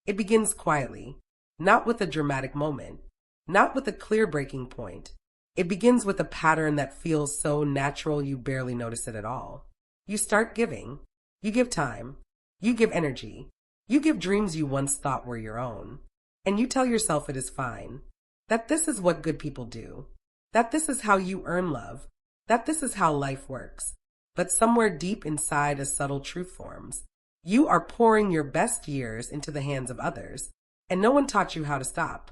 It begins quietly, not with a dramatic moment, not with a clear breaking point. It begins with a pattern that feels so natural you barely notice it at all. You start giving. You give time. You give energy. You give dreams you once thought were your own. And you tell yourself it is fine. That this is what good people do. That this is how you earn love. That this is how life works. But somewhere deep inside a subtle truth forms. You are pouring your best years into the hands of others, and no one taught you how to stop.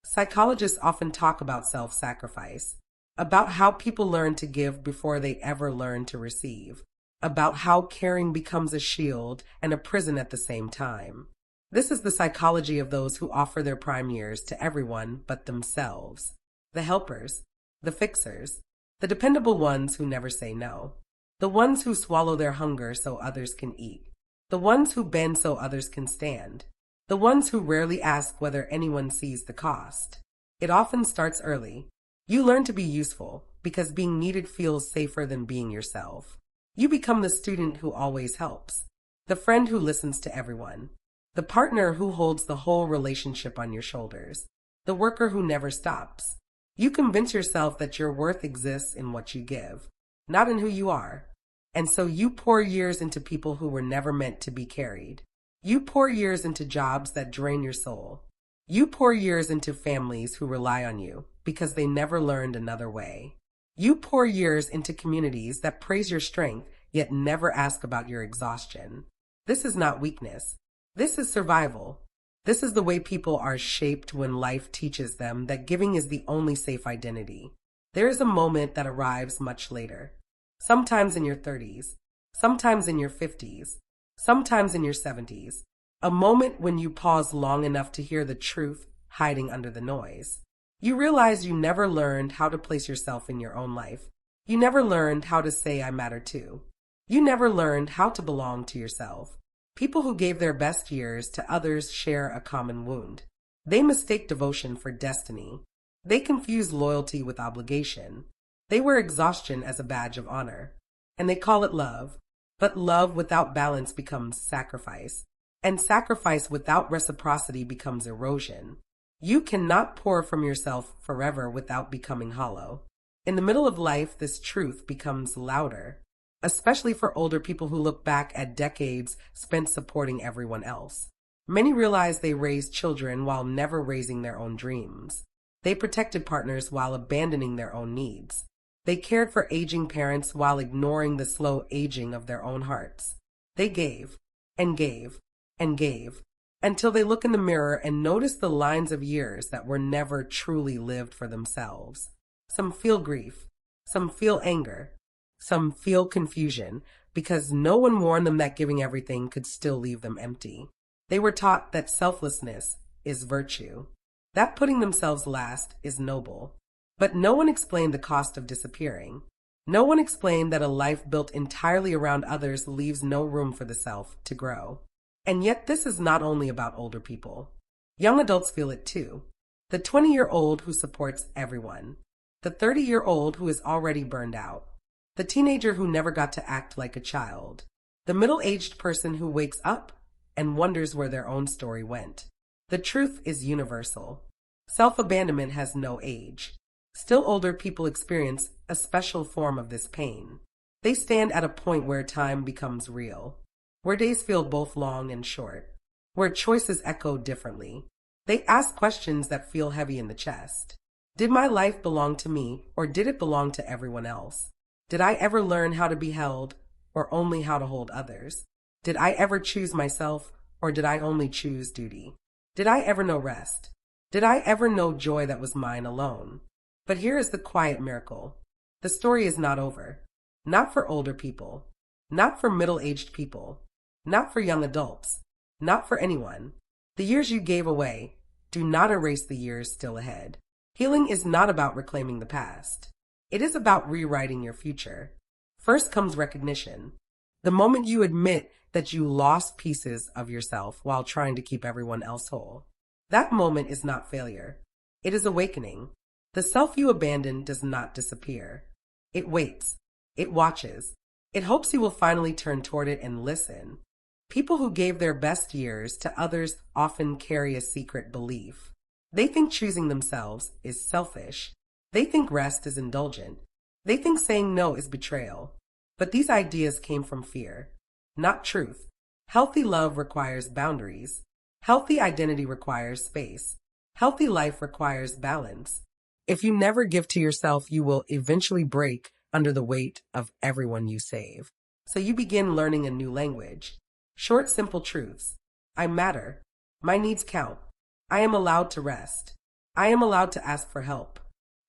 Psychologists often talk about self-sacrifice, about how people learn to give before they ever learn to receive, about how caring becomes a shield and a prison at the same time. This is the psychology of those who offer their prime years to everyone but themselves. The helpers, the fixers, the dependable ones who never say no. The ones who swallow their hunger so others can eat. The ones who bend so others can stand. The ones who rarely ask whether anyone sees the cost. It often starts early. You learn to be useful because being needed feels safer than being yourself. You become the student who always helps, the friend who listens to everyone, the partner who holds the whole relationship on your shoulders, the worker who never stops. You convince yourself that your worth exists in what you give, not in who you are. And so you pour years into people who were never meant to be carried. You pour years into jobs that drain your soul. You pour years into families who rely on you because they never learned another way. You pour years into communities that praise your strength yet never ask about your exhaustion. This is not weakness. This is survival. This is the way people are shaped when life teaches them that giving is the only safe identity. There is a moment that arrives much later. Sometimes in your 30s, sometimes in your 50s, sometimes in your 70s, a moment when you pause long enough to hear the truth hiding under the noise. You realize you never learned how to place yourself in your own life. You never learned how to say I matter too. You never learned how to belong to yourself. People who gave their best years to others share a common wound. They mistake devotion for destiny. They confuse loyalty with obligation. They wear exhaustion as a badge of honor, and they call it love. But love without balance becomes sacrifice, and sacrifice without reciprocity becomes erosion. You cannot pour from yourself forever without becoming hollow. In the middle of life, this truth becomes louder, especially for older people who look back at decades spent supporting everyone else. Many realize they raised children while never raising their own dreams. They protected partners while abandoning their own needs. They cared for aging parents while ignoring the slow aging of their own hearts. They gave, and gave, and gave, until they look in the mirror and notice the lines of years that were never truly lived for themselves. Some feel grief, some feel anger, some feel confusion, because no one warned them that giving everything could still leave them empty. They were taught that selflessness is virtue, that putting themselves last is noble. But no one explained the cost of disappearing. No one explained that a life built entirely around others leaves no room for the self to grow. And yet this is not only about older people. Young adults feel it too. The 20-year-old who supports everyone. The 30-year-old who is already burned out. The teenager who never got to act like a child. The middle-aged person who wakes up and wonders where their own story went. The truth is universal. Self-abandonment has no age. Still older people experience a special form of this pain. They stand at a point where time becomes real, where days feel both long and short, where choices echo differently. They ask questions that feel heavy in the chest. Did my life belong to me, or did it belong to everyone else? Did I ever learn how to be held, or only how to hold others? Did I ever choose myself, or did I only choose duty? Did I ever know rest? Did I ever know joy that was mine alone? But here is the quiet miracle. The story is not over. Not for older people. Not for middle-aged people. Not for young adults. Not for anyone. The years you gave away do not erase the years still ahead. Healing is not about reclaiming the past. It is about rewriting your future. First comes recognition. The moment you admit that you lost pieces of yourself while trying to keep everyone else whole. That moment is not failure. It is awakening. The self you abandon does not disappear. It waits. It watches. It hopes you will finally turn toward it and listen. People who gave their best years to others often carry a secret belief. They think choosing themselves is selfish. They think rest is indulgent. They think saying no is betrayal. But these ideas came from fear, not truth. Healthy love requires boundaries. Healthy identity requires space. Healthy life requires balance. If you never give to yourself, you will eventually break under the weight of everyone you save. So you begin learning a new language. Short, simple truths. I matter. My needs count. I am allowed to rest. I am allowed to ask for help.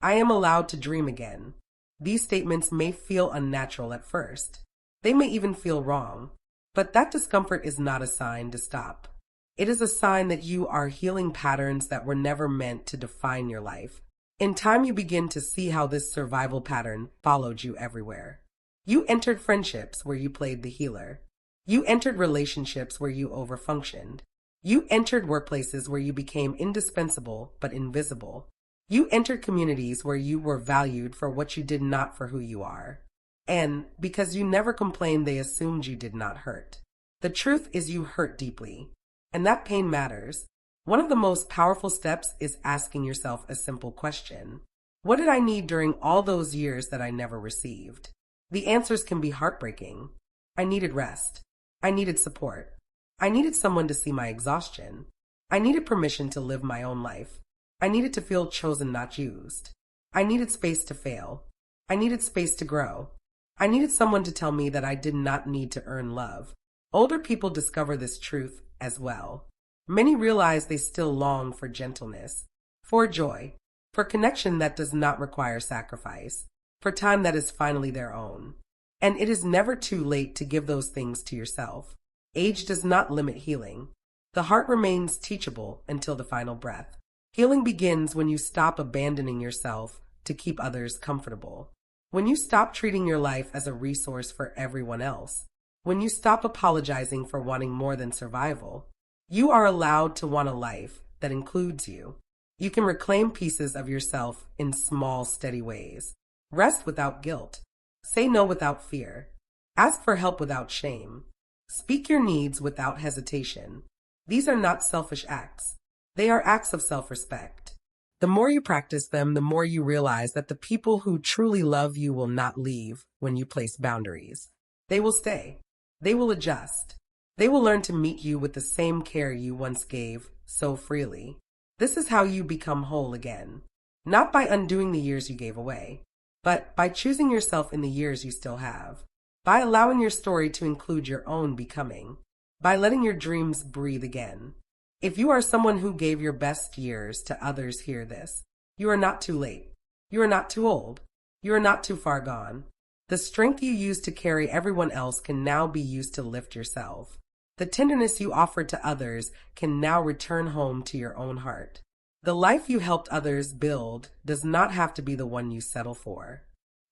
I am allowed to dream again. These statements may feel unnatural at first. They may even feel wrong. But that discomfort is not a sign to stop. It is a sign that you are healing patterns that were never meant to define your life. In time, you begin to see how this survival pattern followed you everywhere. You entered friendships where you played the healer. You entered relationships where you overfunctioned. You entered workplaces where you became indispensable but invisible. You entered communities where you were valued for what you did, not for who you are. And because you never complained, they assumed you did not hurt. The truth is you hurt deeply, and that pain matters. One of the most powerful steps is asking yourself a simple question. What did I need during all those years that I never received? The answers can be heartbreaking. I needed rest. I needed support. I needed someone to see my exhaustion. I needed permission to live my own life. I needed to feel chosen, not used. I needed space to fail. I needed space to grow. I needed someone to tell me that I did not need to earn love. Older people discover this truth as well. Many realize they still long for gentleness, for joy, for connection that does not require sacrifice, for time that is finally their own. And it is never too late to give those things to yourself. Age does not limit healing. The heart remains teachable until the final breath. Healing begins when you stop abandoning yourself to keep others comfortable. When you stop treating your life as a resource for everyone else. When you stop apologizing for wanting more than survival. You are allowed to want a life that includes you. You can reclaim pieces of yourself in small, steady ways. Rest without guilt. Say no without fear. Ask for help without shame. Speak your needs without hesitation. These are not selfish acts. They are acts of self-respect. The more you practice them, the more you realize that the people who truly love you will not leave when you place boundaries. They will stay. They will adjust. They will learn to meet you with the same care you once gave so freely. This is how you become whole again. Not by undoing the years you gave away, but by choosing yourself in the years you still have. By allowing your story to include your own becoming. By letting your dreams breathe again. If you are someone who gave your best years to others, hear this. You are not too late. You are not too old. You are not too far gone. The strength you used to carry everyone else can now be used to lift yourself. The tenderness you offered to others can now return home to your own heart. The life you helped others build does not have to be the one you settle for.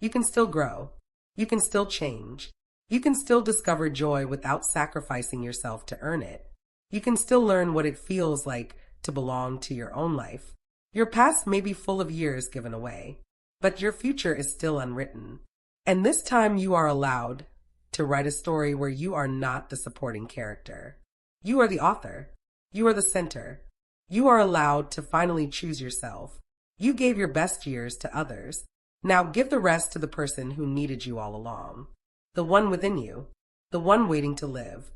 You can still grow. You can still change. You can still discover joy without sacrificing yourself to earn it. You can still learn what it feels like to belong to your own life. Your past may be full of years given away, but your future is still unwritten. And this time you are allowed to write a story where you are not the supporting character. You are the author. You are the center. You are allowed to finally choose yourself. You gave your best years to others. Now give the rest to the person who needed you all along. The one within you. The one waiting to live.